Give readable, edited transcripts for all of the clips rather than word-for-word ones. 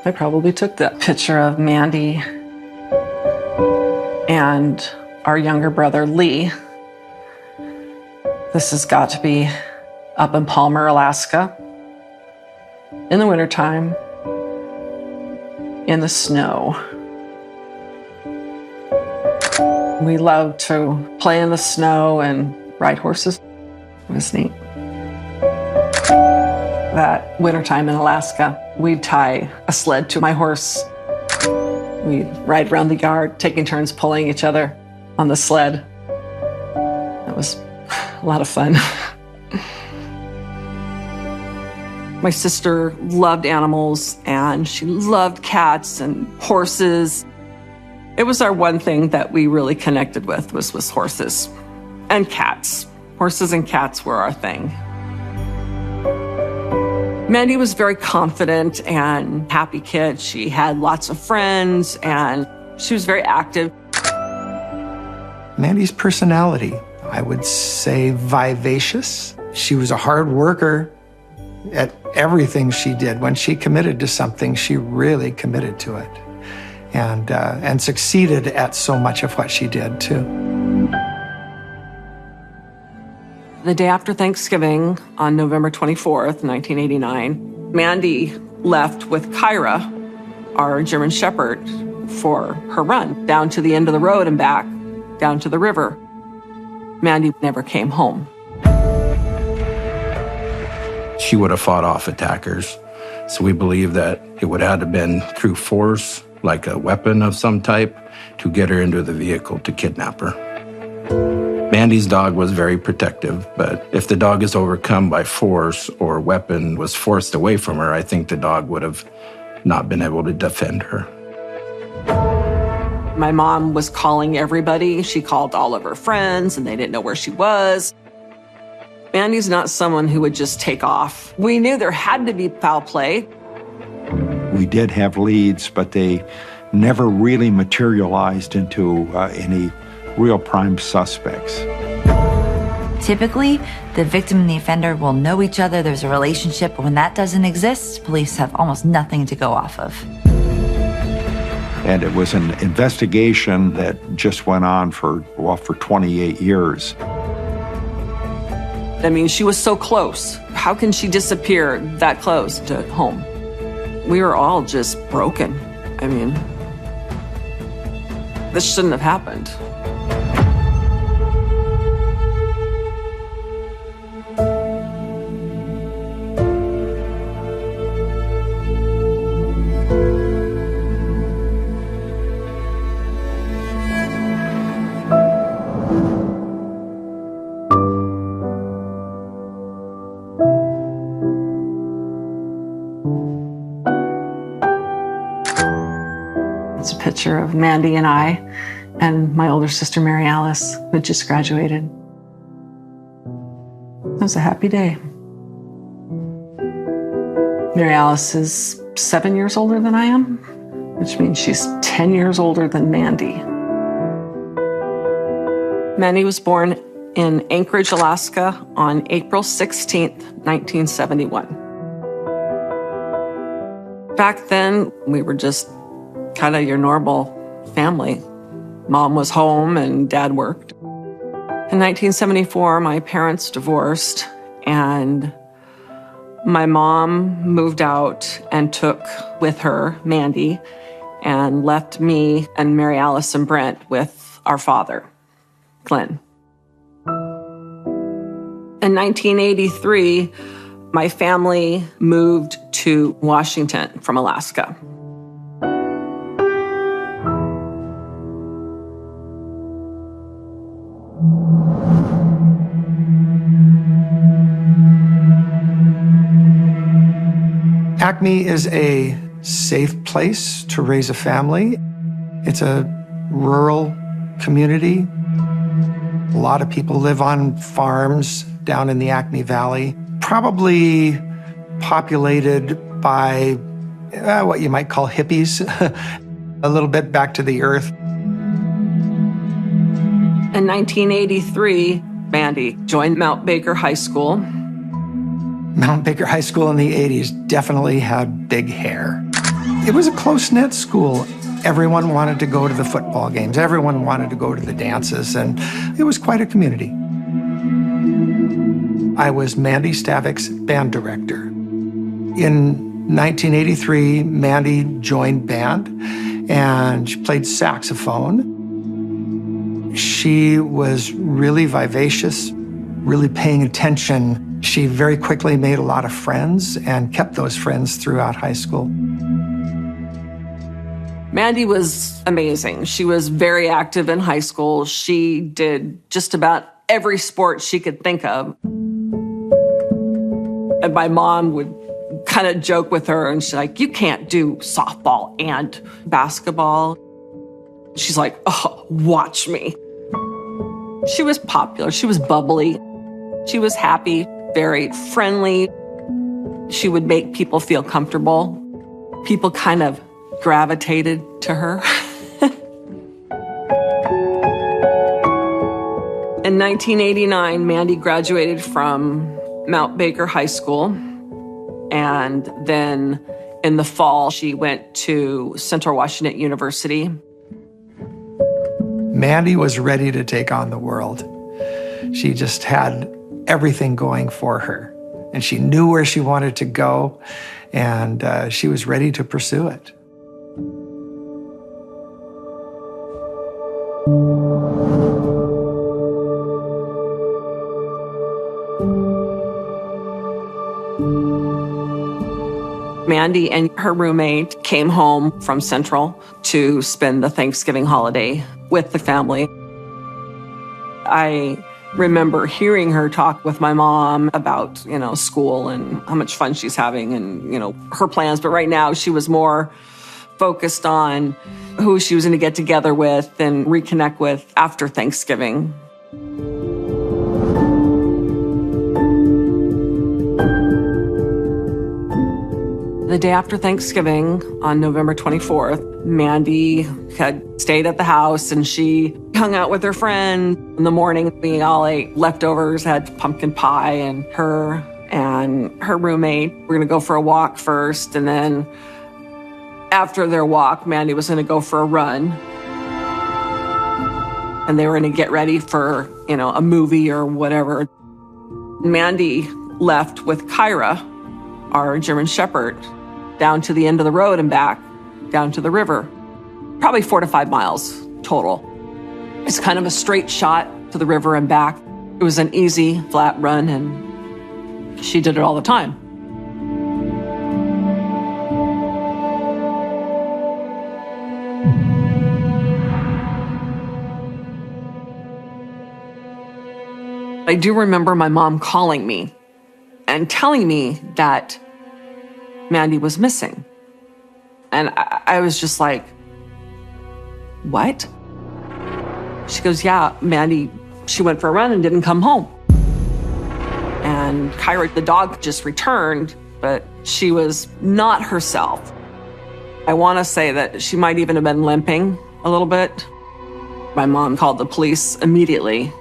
I probably took that picture of Mandy and our younger brother, Lee. This has got to be up in Palmer, Alaska, in the wintertime, in the snow. We loved to play in the snow and ride horses. It was neat. That wintertime in Alaska, we'd tie a sled to my horse. We'd ride around the yard, taking turns pulling each other on the sled. That was a lot of fun. My sister loved animals, and she loved cats and horses. It was our one thing that we really connected with was horses and cats. Horses and cats were our thing. Mandy was very confident and happy kid. She had lots of friends, and she was very active. Mandy's personality, I would say vivacious. She was a hard worker at everything she did. When she committed to something, she really committed to it, and succeeded at so much of what she did, too. The day after Thanksgiving, on November 24th, 1989, Mandy left with Kyra, our German Shepherd, for her run down to the end of the road and back, down to the river. Mandy never came home. She would have fought off attackers, so we believe that it would have been through force, like a weapon of some type, to get her into the vehicle to kidnap her. Mandy's dog was very protective, but if the dog is overcome by force or weapon was forced away from her, I think the dog would have not been able to defend her. My mom was calling everybody. She called all of her friends, and they didn't know where she was. Mandy's not someone who would just take off. We knew there had to be foul play. We did have leads, but they never really materialized into any real prime suspects. Typically, the victim and the offender will know each other, there's a relationship, but when that doesn't exist, police have almost nothing to go off of. And it was an investigation that just went on for 28 years. I mean, she was so close. How can she disappear that close to home? We were all just broken. I mean, this shouldn't have happened. It's a picture of Mandy and I and my older sister, Mary Alice, who had just graduated. It was a happy day. Mary Alice is 7 years older than I am, which means she's 10 years older than Mandy. Mandy was born in Anchorage, Alaska on April 16th, 1971. Back then, we were just kind of your normal family. Mom was home and Dad worked. In 1974, my parents divorced, and my mom moved out and took with her Mandy and left me and Mary Alice and Brent with our father, Glenn. In 1983, my family moved to Washington from Alaska. Acme is a safe place to raise a family. It's a rural community. A lot of people live on farms down in the Acme Valley, probably populated by what you might call hippies, a little bit back to the earth. In 1983, Mandy joined Mount Baker High School. Mount Baker High School in the 80s definitely had big hair. It was a close-knit school. Everyone wanted to go to the football games. Everyone wanted to go to the dances, and it was quite a community. I was Mandy Stavik's band director. In 1983, Mandy joined band, and she played saxophone. She was really vivacious, really paying attention. She very quickly made a lot of friends and kept those friends throughout high school. Mandy was amazing. She was very active in high school. She did just about every sport she could think of. And my mom would kind of joke with her, and she's like, you can't do softball and basketball. She's like, oh, watch me. She was popular. She was bubbly. She was happy, very friendly. She would make people feel comfortable. People kind of gravitated to her. In 1989, Mandy graduated from Mount Baker High School. And then in the fall, she went to Central Washington University. Mandy was ready to take on the world. She just had everything going for her. And she knew where she wanted to go, and she was ready to pursue it. Mandy and her roommate came home from Central to spend the Thanksgiving holiday with the family. I remember hearing her talk with my mom about, school and how much fun she's having and, her plans. But right now she was more focused on who she was going to get together with and reconnect with after Thanksgiving. The day after Thanksgiving, on November 24th, Mandy had stayed at the house and she hung out with her friend. In the morning, we all ate leftovers, had pumpkin pie, and her roommate were gonna go for a walk first. And then after their walk, Mandy was gonna go for a run. And they were gonna get ready for, a movie or whatever. Mandy left with Kyra, our German Shepherd, down to the end of the road and back, down to the river. Probably 4 to 5 miles total. It's kind of a straight shot to the river and back. It was an easy, flat run, and she did it all the time. I do remember my mom calling me and telling me that Mandy was missing. And I was just like, what? She goes, yeah, Mandy, she went for a run and didn't come home. And Kyra, the dog, just returned, but she was not herself. I want to say that she might even have been limping a little bit. My mom called the police immediately.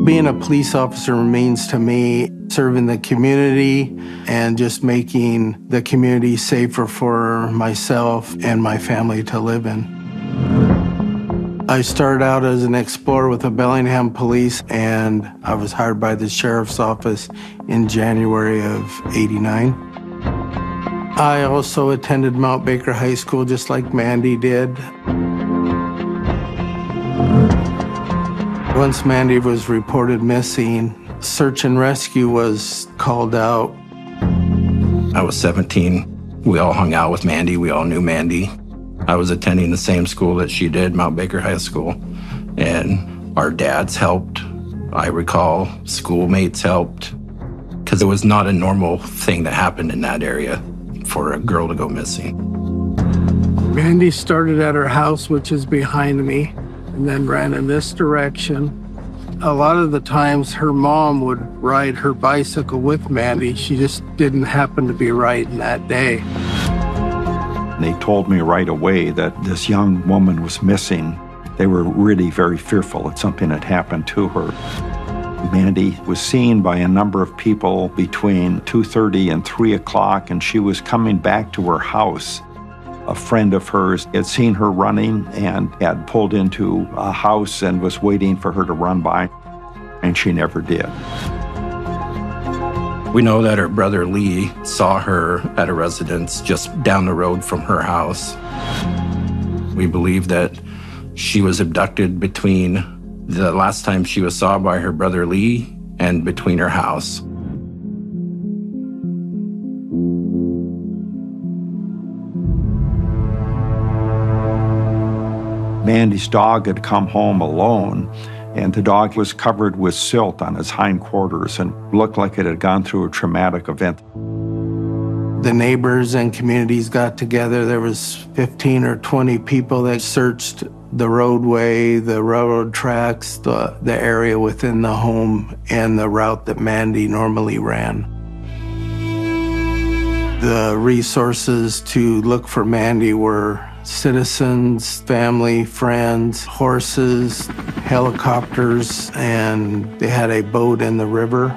Being a police officer means to me serving the community and just making the community safer for myself and my family to live in. I started out as an explorer with the Bellingham Police, and I was hired by the Sheriff's Office in January of '89. I also attended Mount Baker High School just like Mandy did. Once Mandy was reported missing, search and rescue was called out. I was 17. We all hung out with Mandy. We all knew Mandy. I was attending the same school that she did, Mount Baker High School. And our dads helped. I recall schoolmates helped. Because it was not a normal thing that happened in that area for a girl to go missing. Mandy started at her house, which is behind me, and then ran in this direction. A lot of the times her mom would ride her bicycle with Mandy. She just didn't happen to be riding that day. They told me right away that this young woman was missing. They were really very fearful that something had happened to her. Mandy was seen by a number of people between 2:30 and 3 o'clock, and she was coming back to her house. A friend of hers had seen her running and had pulled into a house and was waiting for her to run by, and she never did. We know that her brother Lee saw her at a residence just down the road from her house. We believe that she was abducted between the last time she was saw by her brother Lee and between her house. Mandy's dog had come home alone, and the dog was covered with silt on his hindquarters and looked like it had gone through a traumatic event. The neighbors and communities got together. There was 15 or 20 people that searched the roadway, the railroad tracks, the area within the home, and the route that Mandy normally ran. The resources to look for Mandy were citizens, family, friends, horses, helicopters, and they had a boat in the river.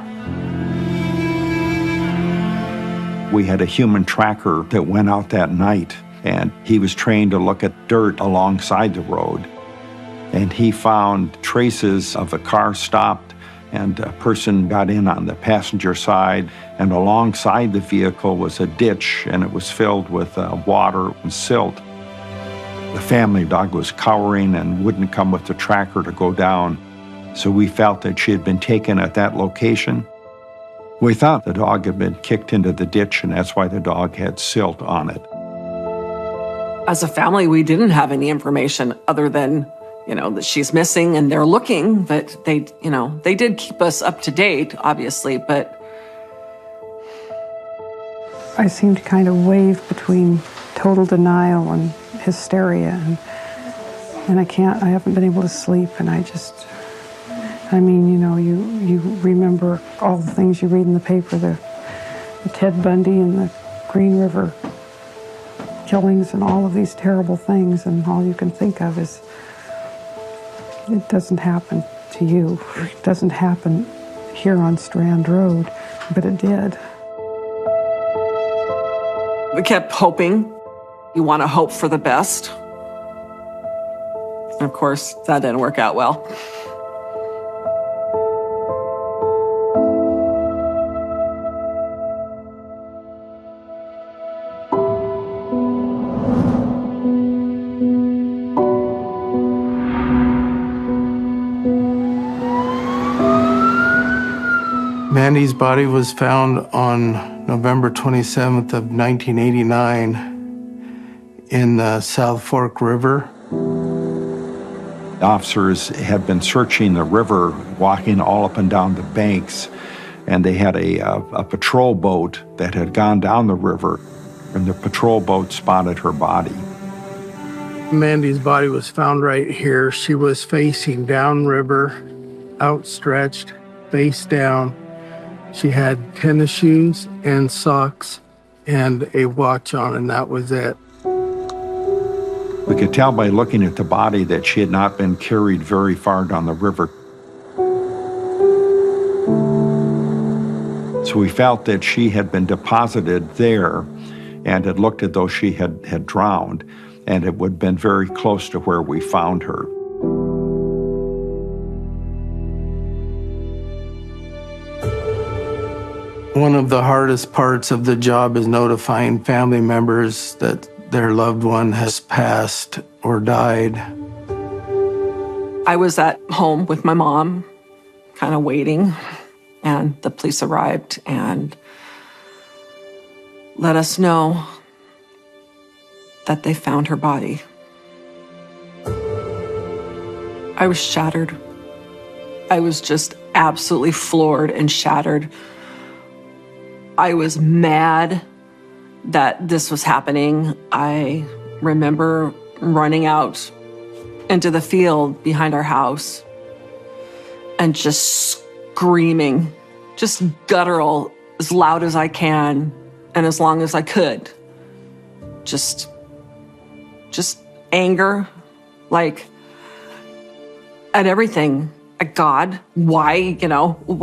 We had a human tracker that went out that night, and he was trained to look at dirt alongside the road. And he found traces of a car stopped, and a person got in on the passenger side, and alongside the vehicle was a ditch, and it was filled with water and silt. The family dog was cowering and wouldn't come with the tracker to go down, so we felt that she had been taken at that location. We thought the dog had been kicked into the ditch, and that's why the dog had silt on it. As a family, we didn't have any information other than, that she's missing and they're looking, but they did keep us up to date, obviously, but I seem to kind of wave between total denial and hysteria, and I haven't been able to sleep, and you remember all the things you read in the paper, the Ted Bundy and the Green River killings and all of these terrible things, and all you can think of is, it doesn't happen to you. It doesn't happen here on Strand Road, but it did. We kept hoping. You want to hope for the best. And of course, that didn't work out well. Mandy's body was found on November 27th of 1989 in the South Fork River. Officers had been searching the river, walking all up and down the banks, and they had a patrol boat that had gone down the river, and the patrol boat spotted her body. Mandy's body was found right here. She was facing downriver, outstretched, face down. She had tennis shoes and socks and a watch on, and that was it. We could tell by looking at the body that she had not been carried very far down the river. So we felt that she had been deposited there and it looked as though she had drowned, and it would have been very close to where we found her. One of the hardest parts of the job is notifying family members that their loved one has passed or died. I was at home with my mom, kind of waiting, and the police arrived and let us know that they found her body. I was shattered. I was just absolutely floored and shattered. I was mad that this was happening. I remember running out into the field behind our house and just screaming, just guttural, as loud as I can and as long as I could. Just anger, like, at everything God, why,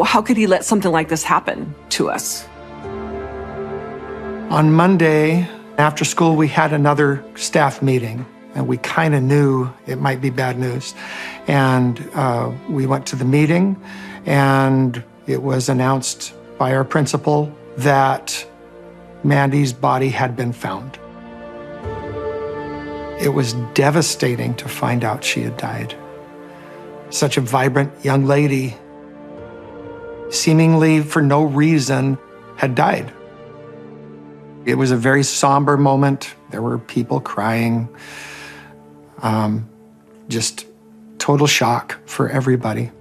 how could he let something like this happen to us? On Monday, after school, we had another staff meeting, and we kind of knew it might be bad news. And we went to the meeting, and it was announced by our principal that Mandy's body had been found. It was devastating to find out she had died. Such a vibrant young lady, seemingly for no reason, had died. It was a very somber moment. There were people crying. Just total shock for everybody.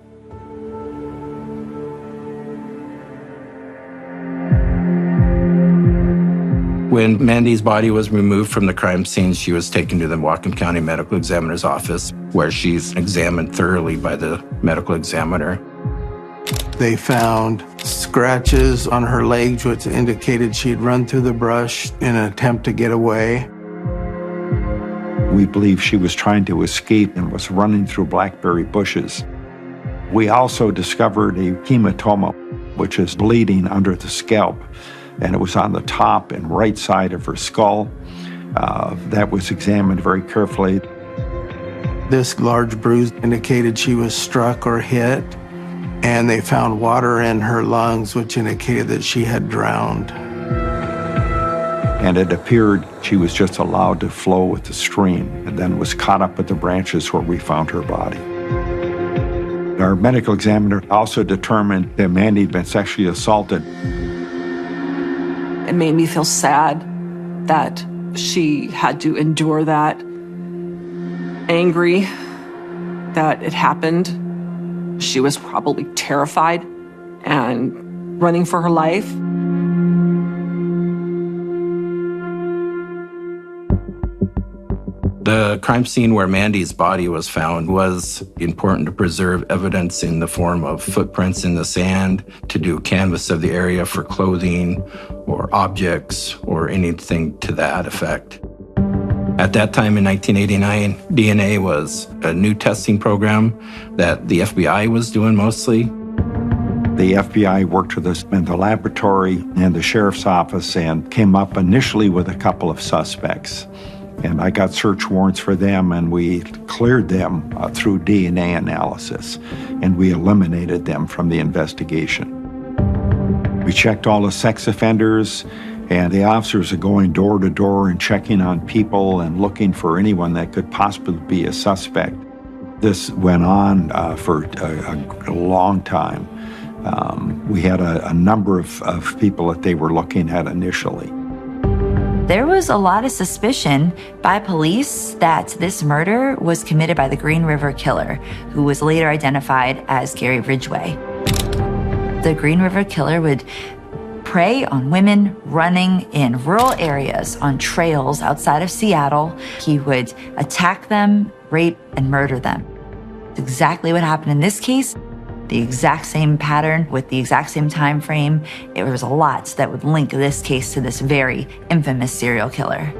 When Mandy's body was removed from the crime scene, she was taken to the Whatcom County Medical Examiner's office, where she's examined thoroughly by the medical examiner. They found scratches on her legs, which indicated she'd run through the brush in an attempt to get away. We believe she was trying to escape and was running through blackberry bushes. We also discovered a hematoma, which is bleeding under the scalp, and it was on the top and right side of her skull. That was examined very carefully. This large bruise indicated she was struck or hit, and they found water in her lungs, which indicated that she had drowned. And it appeared she was just allowed to flow with the stream, and then was caught up with the branches where we found her body. Our medical examiner also determined that Mandy had been sexually assaulted. It made me feel sad that she had to endure that, angry that it happened. She was probably terrified and running for her life. The crime scene where Mandy's body was found was important to preserve evidence in the form of footprints in the sand, to do canvass of the area for clothing or objects or anything to that effect. At that time in 1989, DNA was a new testing program that the FBI was doing mostly. The FBI worked with us in the laboratory and the sheriff's office and came up initially with a couple of suspects. And I got search warrants for them, and we cleared them through DNA analysis, and we eliminated them from the investigation. We checked all the sex offenders, and the officers are going door to door and checking on people and looking for anyone that could possibly be a suspect. This went on for a long time. We had a number of people that they were looking at initially. There was a lot of suspicion by police that this murder was committed by the Green River Killer, who was later identified as Gary Ridgway. The Green River Killer would prey on women running in rural areas on trails outside of Seattle. He would attack them, rape, and murder them. It's exactly what happened in this case. The exact same pattern with the exact same time frame. It was a lot that would link this case to this very infamous serial killer.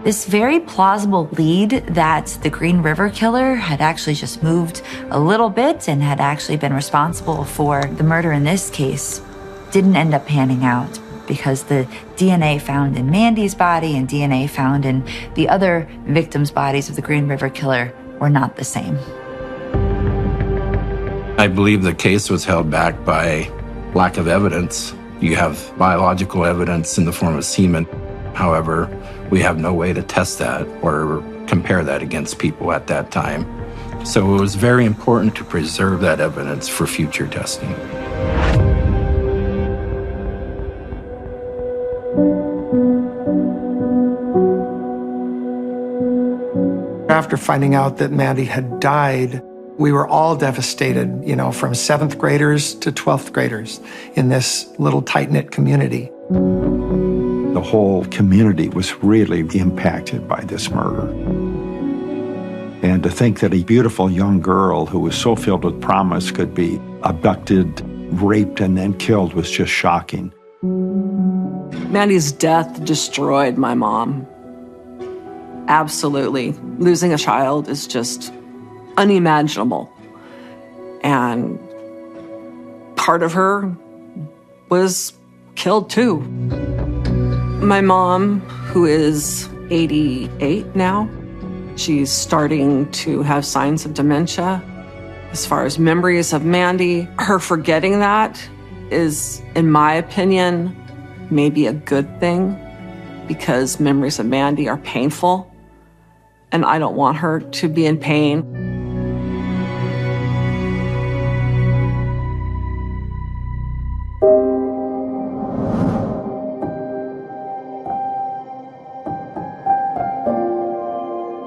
This very plausible lead that the Green River Killer had actually just moved a little bit and had actually been responsible for the murder in this case didn't end up panning out, because the DNA found in Mandy's body and DNA found in the other victims' bodies of the Green River Killer were not the same. I believe the case was held back by lack of evidence. You have biological evidence in the form of semen. However, we have no way to test that or compare that against people at that time. So it was very important to preserve that evidence for future testing. After finding out that Mandy had died, we were all devastated, from 7th graders to 12th graders in this little tight-knit community. The whole community was really impacted by this murder. And to think that a beautiful young girl who was so filled with promise could be abducted, raped, and then killed was just shocking. Mandy's death destroyed my mom. Absolutely. Losing a child is just unimaginable. And part of her was killed too. My mom, who is 88 now, she's starting to have signs of dementia. As far as memories of Mandy, her forgetting that is, in my opinion, maybe a good thing, because memories of Mandy are painful, and I don't want her to be in pain.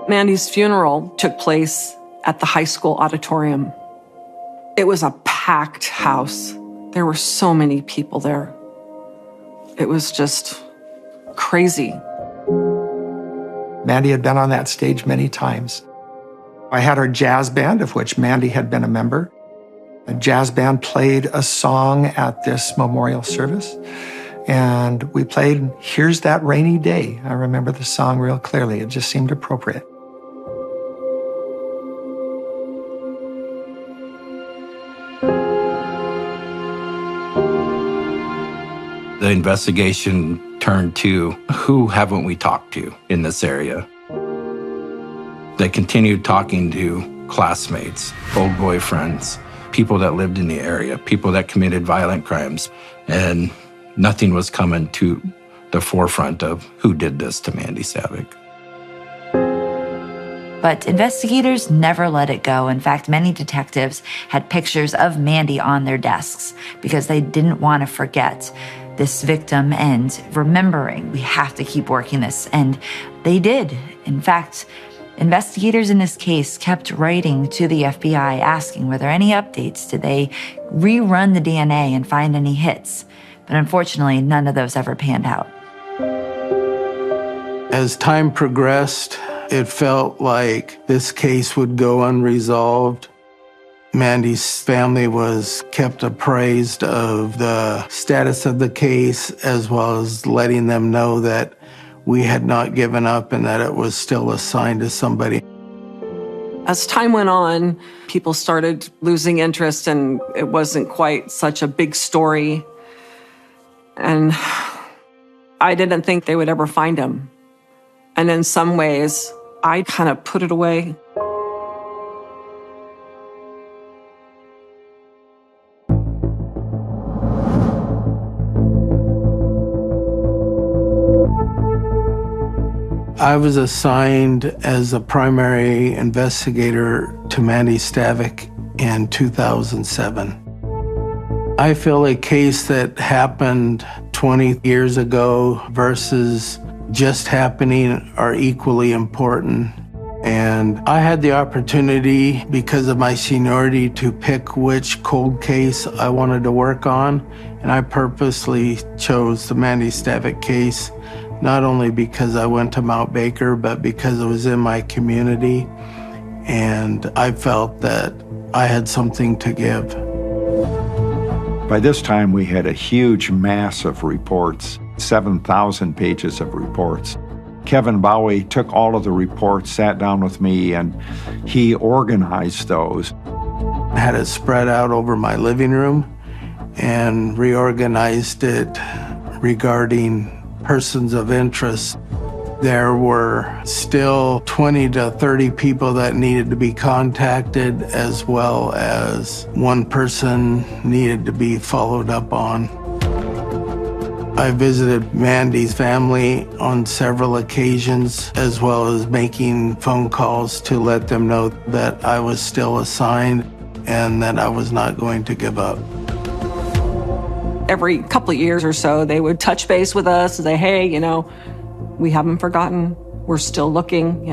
Mandy's funeral took place at the high school auditorium. It was a packed house. There were so many people there. It was just crazy. Mandy had been on that stage many times. I had our jazz band, of which Mandy had been a member. The jazz band played a song at this memorial service, and we played Here's That Rainy Day. I remember the song real clearly. It just seemed appropriate. The investigation turned to who haven't we talked to in this area? They continued talking to classmates, old boyfriends, people that lived in the area, people that committed violent crimes, and nothing was coming to the forefront of who did this to Mandy Stavik. But investigators never let it go. In fact, many detectives had pictures of Mandy on their desks because they didn't want to forget this victim and remembering we have to keep working this. And they did. In fact, investigators in this case kept writing to the FBI asking, were there any updates? Did they rerun the DNA and find any hits? But unfortunately, none of those ever panned out. As time progressed, it felt like this case would go unresolved. Mandy's family was kept appraised of the status of the case, as well as letting them know that we had not given up and that it was still assigned to somebody. As time went on, people started losing interest, and it wasn't quite such a big story. And I didn't think they would ever find him. And in some ways, I kind of put it away. I was assigned as a primary investigator to Mandy Stavik in 2007. I feel a case that happened 20 years ago versus just happening are equally important. And I had the opportunity, because of my seniority, to pick which cold case I wanted to work on. And I purposely chose the Mandy Stavik case, not only because I went to Mount Baker, but because it was in my community. And I felt that I had something to give. By this time, we had a huge mass of reports, 7,000 pages of reports. Kevin Bowie took all of the reports, sat down with me, and he organized those. I had it spread out over my living room and reorganized it regarding persons of interest. There were still 20 to 30 people that needed to be contacted, as well as one person needed to be followed up on. I visited Mandy's family on several occasions, as well as making phone calls to let them know that I was still assigned and that I was not going to give up. Every couple of years or so, they would touch base with us and say, hey, we haven't forgotten. We're still looking,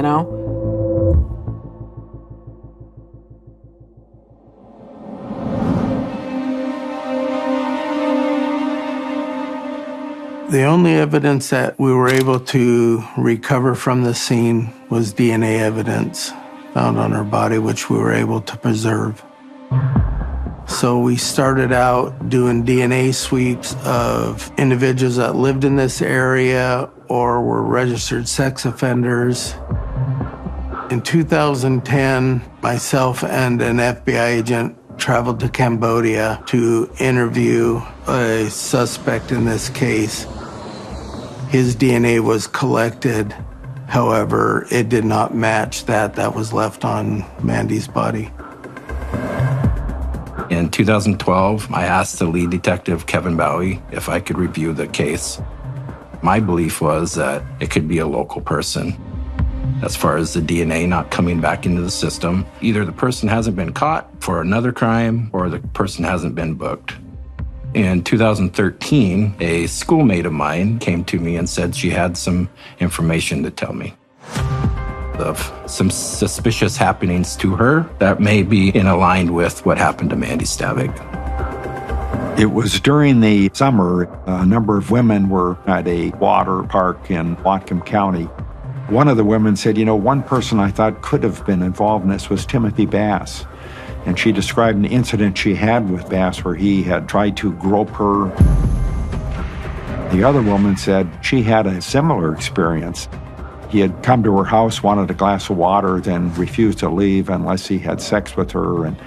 The only evidence that we were able to recover from the scene was DNA evidence found on her body, which we were able to preserve. So we started out doing DNA sweeps of individuals that lived in this area or were registered sex offenders. In 2010, myself and an FBI agent traveled to Cambodia to interview a suspect in this case. His DNA was collected. However, it did not match that was left on Mandy's body. In 2012, I asked the lead detective, Kevin Bowie, if I could review the case. My belief was that it could be a local person. As far as the DNA not coming back into the system, either the person hasn't been caught for another crime or the person hasn't been booked. In 2013, a schoolmate of mine came to me and said she had some information to tell me of some suspicious happenings to her that may be in aligned with what happened to Mandy Stavik. It was during the summer, a number of women were at a water park in Whatcom County. One of the women said, one person I thought could have been involved in this was Timothy Bass. And she described an incident she had with Bass where he had tried to grope her. The other woman said she had a similar experience. He had come to her house, wanted a glass of water, then refused to leave unless he had sex with her. And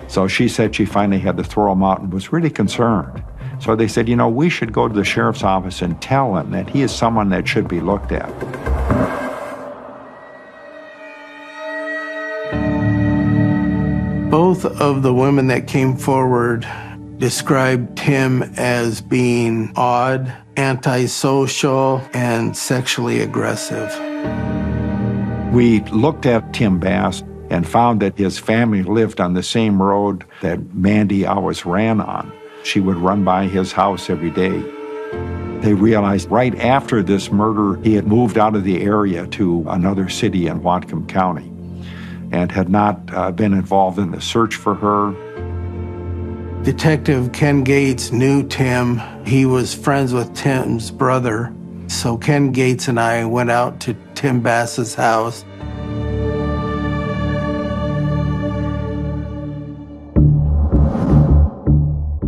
so she said she finally had to throw him out and was really concerned. So they said, we should go to the sheriff's office and tell him that he is someone that should be looked at. Both of the women that came forward described Tim as being odd, antisocial, and sexually aggressive. We looked at Tim Bass and found that his family lived on the same road that Mandy always ran on. She would run by his house every day. They realized right after this murder, he had moved out of the area to another city in Whatcom County and had not been involved in the search for her. Detective Ken Gates knew Tim. He was friends with Tim's brother. So Ken Gates and I went out to Tim Bass's house.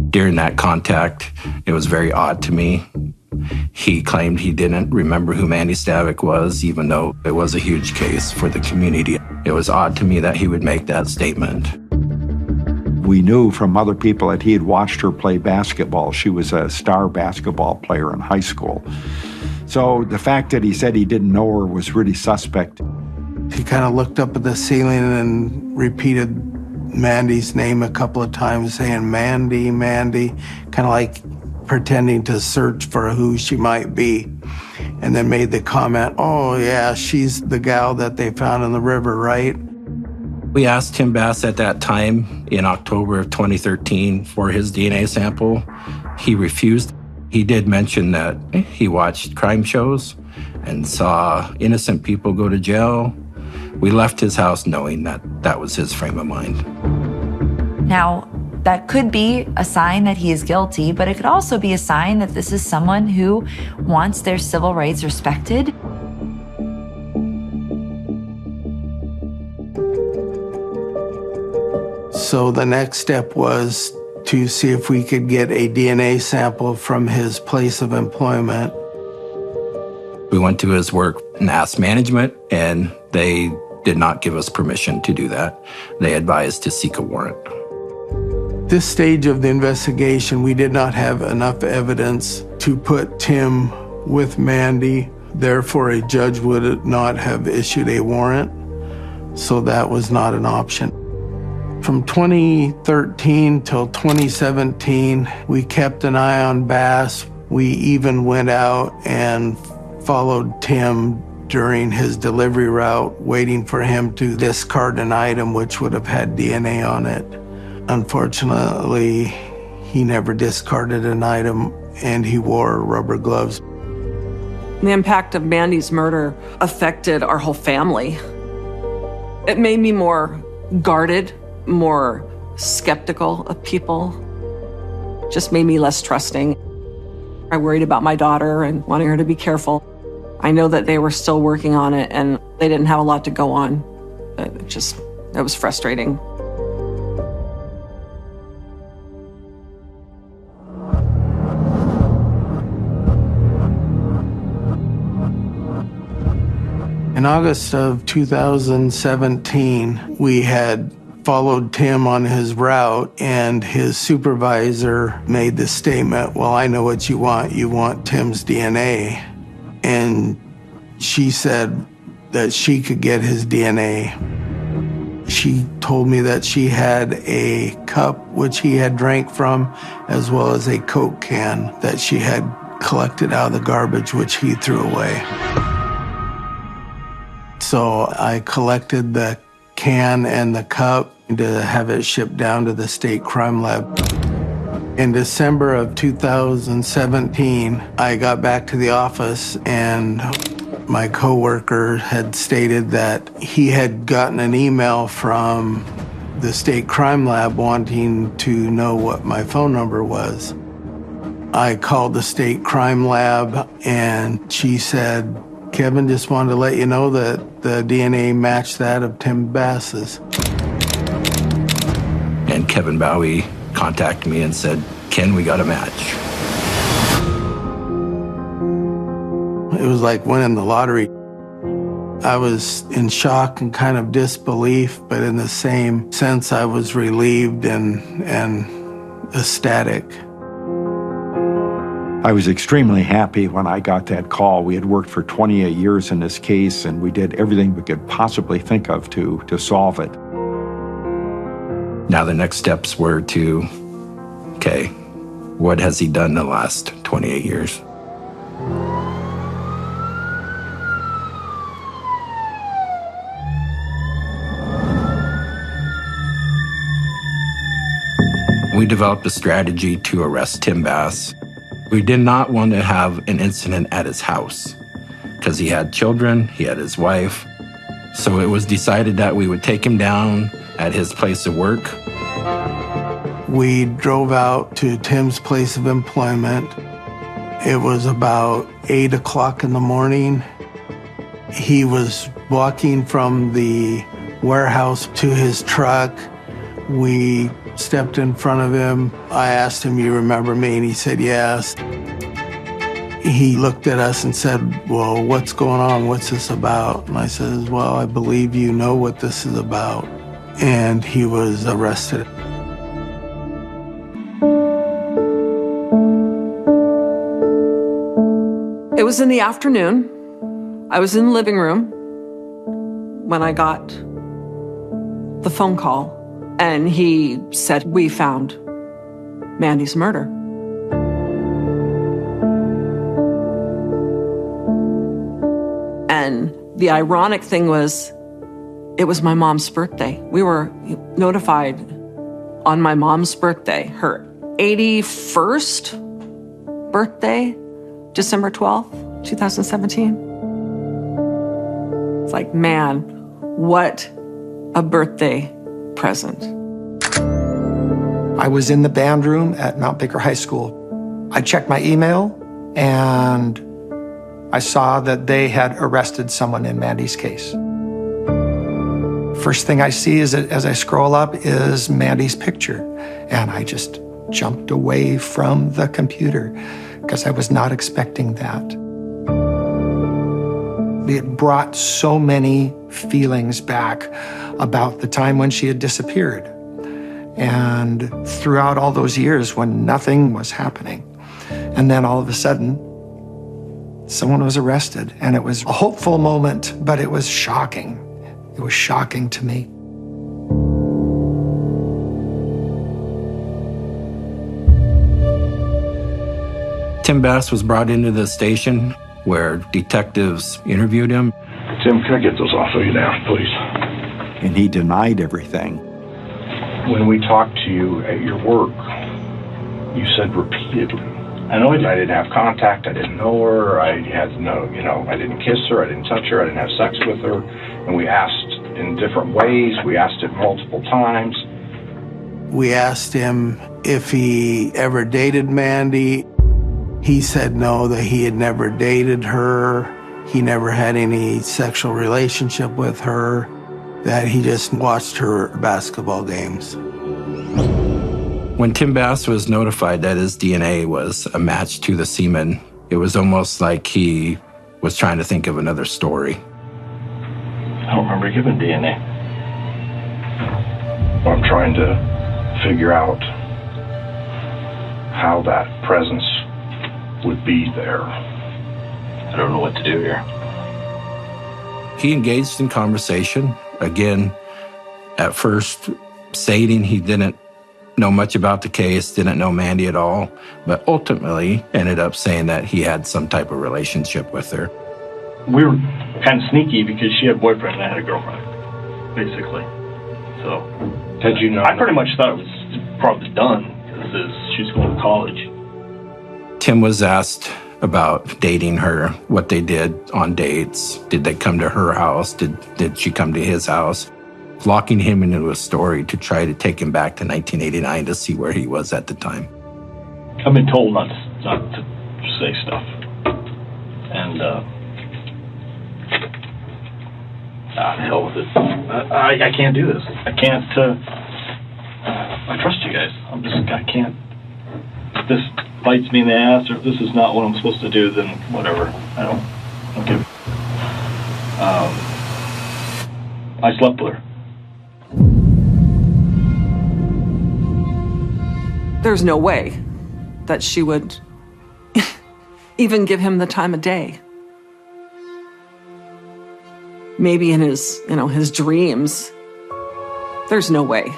During that contact, it was very odd to me. He claimed he didn't remember who Mandy Stavik was, even though it was a huge case for the community. It was odd to me that he would make that statement. We knew from other people that he had watched her play basketball. She was a star basketball player in high school. So the fact that he said he didn't know her was really suspect. He kind of looked up at the ceiling and repeated Mandy's name a couple of times, saying, Mandy, Mandy, kind of like pretending to search for who she might be. And then made the comment, oh yeah, she's the gal that they found in the river, right? We asked Tim Bass at that time in October of 2013 for his DNA sample. He refused. He did mention that he watched crime shows and saw innocent people go to jail. We left his house knowing that that was his frame of mind. Now, that could be a sign that he is guilty, but it could also be a sign that this is someone who wants their civil rights respected. So the next step was to see if we could get a DNA sample from his place of employment. We went to his work and asked management, and they did not give us permission to do that. They advised to seek a warrant. This stage of the investigation, we did not have enough evidence to put Tim with Mandy. Therefore, a judge would not have issued a warrant. So that was not an option. From 2013 till 2017, we kept an eye on Bass. We even went out and followed Tim during his delivery route, waiting for him to discard an item which would have had DNA on it. Unfortunately, he never discarded an item, and he wore rubber gloves. The impact of Mandy's murder affected our whole family. It made me more guarded, more skeptical of people. Just made me less trusting. I worried about my daughter and wanting her to be careful. I know that they were still working on it and they didn't have a lot to go on. It was frustrating. In August of 2017, we had followed Tim on his route, and his supervisor made the statement, well, I know what you want. You want Tim's DNA. And she said that she could get his DNA. She told me that she had a cup which he had drank from, as well as a Coke can that she had collected out of the garbage, which he threw away. So I collected the can and the cup to have it shipped down to the state crime lab. In December of 2017, I got back to the office and my coworker had stated that he had gotten an email from the state crime lab wanting to know what my phone number was. I called the state crime lab and she said, Kevin, just wanted to let you know that the DNA matched that of Tim Bass's. And Kevin Bowie contacted me and said, Ken, we got a match. It was like winning the lottery. I was in shock and kind of disbelief, but in the same sense, I was relieved and ecstatic. I was extremely happy when I got that call. We had worked for 28 years in this case, and we did everything we could possibly think of to solve it. Now the next steps were to, okay, what has he done the last 28 years? We developed a strategy to arrest Tim Bass. We did not want to have an incident at his house because he had children, he had his wife. So it was decided that we would take him down at his place of work. We drove out to Tim's place of employment. It was about 8 o'clock in the morning. He was walking from the warehouse to his truck. We stepped in front of him. I asked him, you remember me? And he said, yes. He looked at us and said, well, what's going on? What's this about? And I said, well, I believe you know what this is about. And he was arrested. It was in the afternoon. I was in the living room when I got the phone call. And he said, we found Mandy's murder. And the ironic thing was, it was my mom's birthday. We were notified on my mom's birthday, her 81st birthday, December 12th, 2017. It's like, man, what a birthday present. I was in the band room at Mount Baker High School. I checked my email and I saw that they had arrested someone in Mandy's case. First thing I see is as I scroll up is Mandy's picture, and I just jumped away from the computer because I was not expecting that. It brought so many feelings back about the time when she had disappeared. And throughout all those years when nothing was happening. And then all of a sudden, someone was arrested. And it was a hopeful moment, but it was shocking. It was shocking to me. Tim Bass was brought into the station where detectives interviewed him. Tim, can I get those off of you now, please? And he denied everything. When we talked to you at your work, you said repeatedly, I didn't have contact, I didn't know her, I had no, I didn't kiss her, I didn't touch her, I didn't have sex with her. And we asked in different ways, we asked it multiple times. We asked him if he ever dated Mandy. He said no, that he had never dated her. He never had any sexual relationship with her, that he just watched her basketball games. When Tim Bass was notified that his DNA was a match to the semen, it was almost like he was trying to think of another story. I don't remember giving DNA. I'm trying to figure out how that presence would be there. I don't know what to do here. He engaged in conversation, again, at first stating he didn't know much about the case, didn't know Mandy at all, but ultimately ended up saying that he had some type of relationship with her. We were kind of sneaky because she had a boyfriend and I had a girlfriend, basically. So, had you known? I pretty much thought it was probably done because she's going to college. Tim was asked about dating her, what they did on dates. Did they come to her house? Did she come to his house? Locking him into a story to try to take him back to 1989 to see where he was at the time. I've been told not to say stuff. And, the hell with it. I can't do this. I can't, I trust you guys. I can't. If this bites me in the ass or if this is not what I'm supposed to do, then whatever. I don't give I slept with her. There's no way that she would even give him the time of day. Maybe in his, his dreams. There's no way.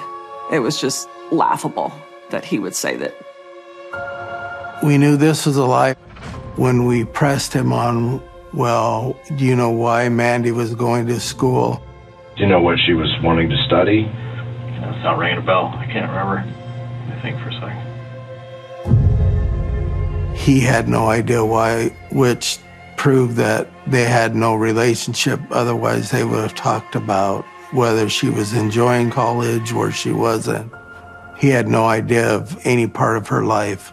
It was just laughable that he would say that. We knew this was a lie when we pressed him on, well, do you know why Mandy was going to school? Do you know what she was wanting to study? It's not ringing a bell. I can't remember. Let me think for a second. He had no idea why, which proved that they had no relationship. Otherwise, they would have talked about whether she was enjoying college or she wasn't. He had no idea of any part of her life.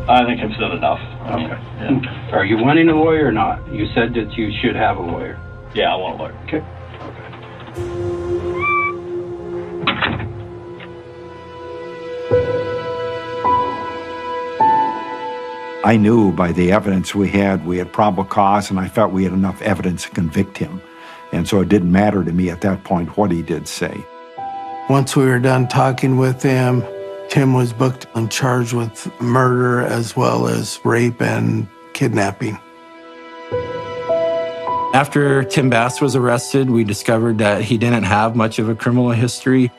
I think I've said enough. Okay. Yeah. Are you wanting a lawyer or not? You said that you should have a lawyer. Yeah, I want a lawyer. Okay. I knew by the evidence we had probable cause, and I felt we had enough evidence to convict him. And so it didn't matter to me at that point what he did say. Once we were done talking with him, Tim was booked and charged with murder as well as rape and kidnapping. After Tim Bass was arrested, we discovered that he didn't have much of a criminal history.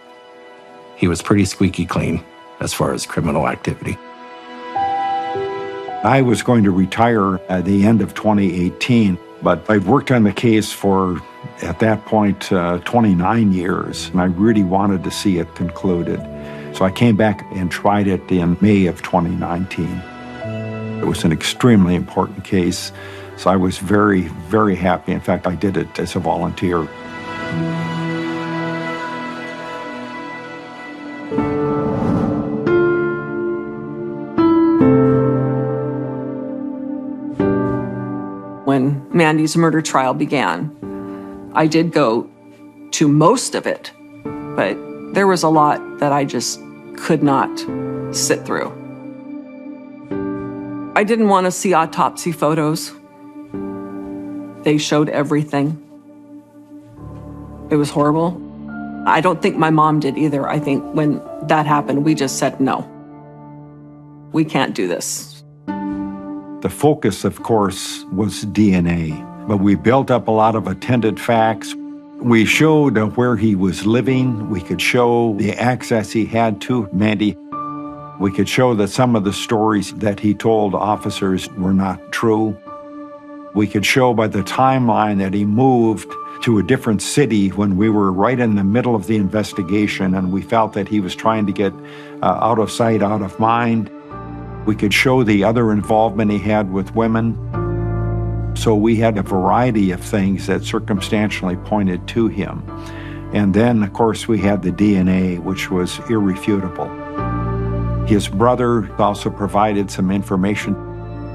He was pretty squeaky clean as far as criminal activity. I was going to retire at the end of 2018, but I've worked on the case for, at that point, 29 years, and I really wanted to see it concluded. So I came back and tried it in May of 2019. It was an extremely important case, so I was very, very happy. In fact, I did it as a volunteer. When Mandy's murder trial began, I did go to most of it, but there was a lot that I just could not sit through. I didn't want to see autopsy photos. They showed everything. It was horrible. I don't think my mom did either. I think when that happened, we just said, no, we can't do this. The focus, of course, was DNA, but we built up a lot of attended facts. We showed where he was living. We could show the access he had to Mandy. We could show that some of the stories that he told officers were not true. We could show by the timeline that he moved to a different city when we were right in the middle of the investigation, and we felt that he was trying to get out of sight, out of mind. We could show the other involvement he had with women. So we had a variety of things that circumstantially pointed to him. And then, of course, we had the DNA, which was irrefutable. His brother also provided some information.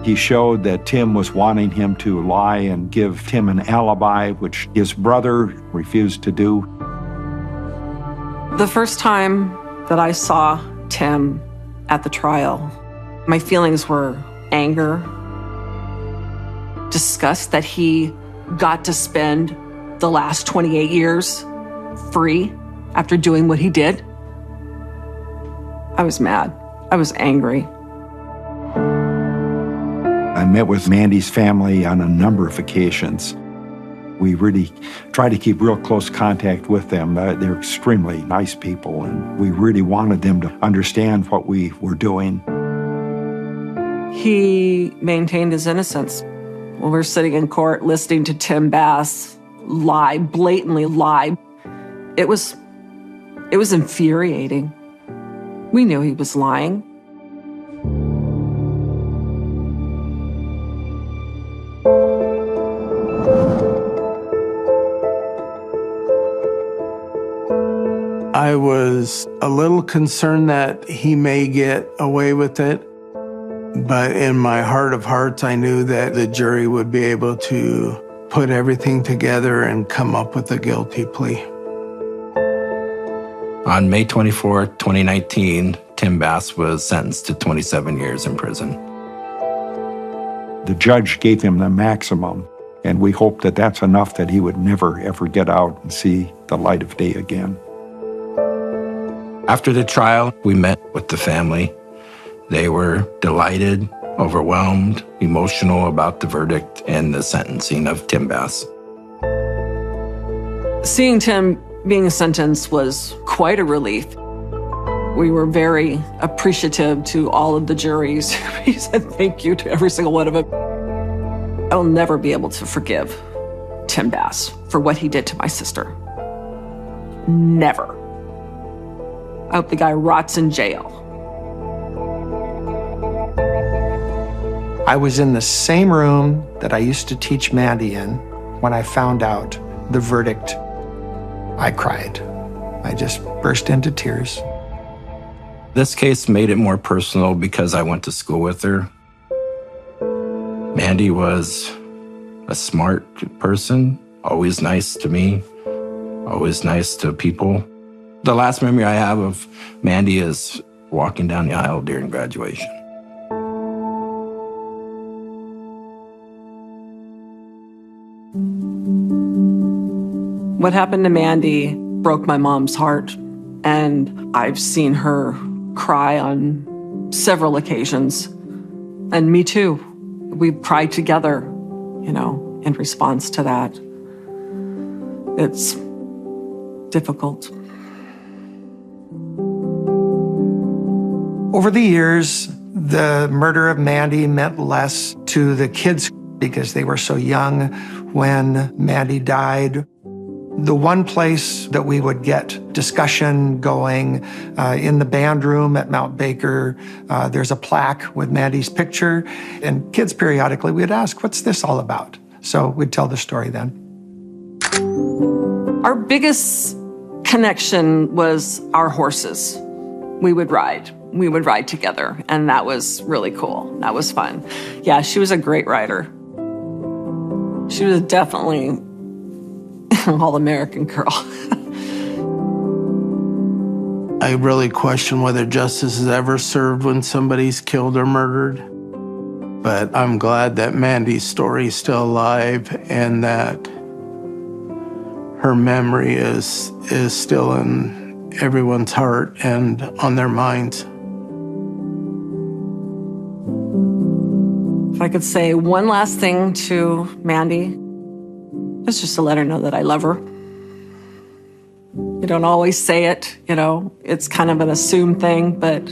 He showed that Tim was wanting him to lie and give Tim an alibi, which his brother refused to do. The first time that I saw Tim at the trial, my feelings were anger, disgust that he got to spend the last 28 years free after doing what he did. I was mad. I was angry. I met with Mandy's family on a number of occasions. We really try to keep real close contact with them. They're extremely nice people, and we really wanted them to understand what we were doing. He maintained his innocence. When we were sitting in court listening to Tim Bass lie, blatantly lie, it was infuriating. We knew he was lying. I was a little concerned that he may get away with it, but in my heart of hearts, I knew that the jury would be able to put everything together and come up with a guilty plea. On May 24, 2019, Tim Bass was sentenced to 27 years in prison. The judge gave him the maximum, and we hoped that that's enough that he would never, ever get out and see the light of day again. After the trial, we met with the family. They were delighted, overwhelmed, emotional about the verdict and the sentencing of Tim Bass. Seeing Tim being sentenced was quite a relief. We were very appreciative to all of the juries. We said thank you to every single one of them. I'll never be able to forgive Tim Bass for what he did to my sister. Never. I hope the guy rots in jail. I was in the same room that I used to teach Mandy in when I found out the verdict. I cried. I just burst into tears. This case made it more personal because I went to school with her. Mandy was a smart person, always nice to me, always nice to people. The last memory I have of Mandy is walking down the aisle during graduation. What happened to Mandy broke my mom's heart, and I've seen her cry on several occasions. And me too. We cried together, in response to that. It's difficult. Over the years, the murder of Mandy meant less to the kids because they were so young when Mandy died. The one place that we would get discussion going in the band room at Mount Baker, there's a plaque with Mandy's picture, and kids periodically would ask, what's this all about? So we'd tell the story then. Our biggest connection was our horses. We would ride together, and that was really cool. That was fun. Yeah, she was a great rider. She was definitely an all-American girl. I really question whether justice is ever served when somebody's killed or murdered. But I'm glad that Mandy's story is still alive and that her memory is still in everyone's heart and on their minds. If I could say one last thing to Mandy, it's just to let her know that I love her. You don't always say it, it's kind of an assumed thing, but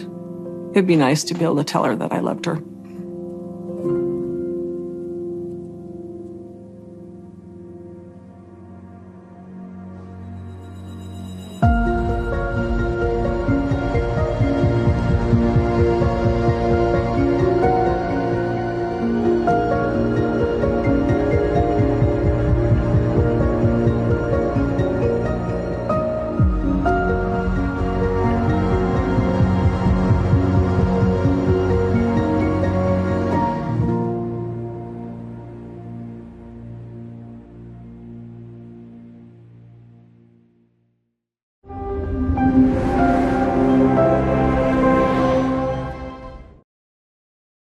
it'd be nice to be able to tell her that I loved her.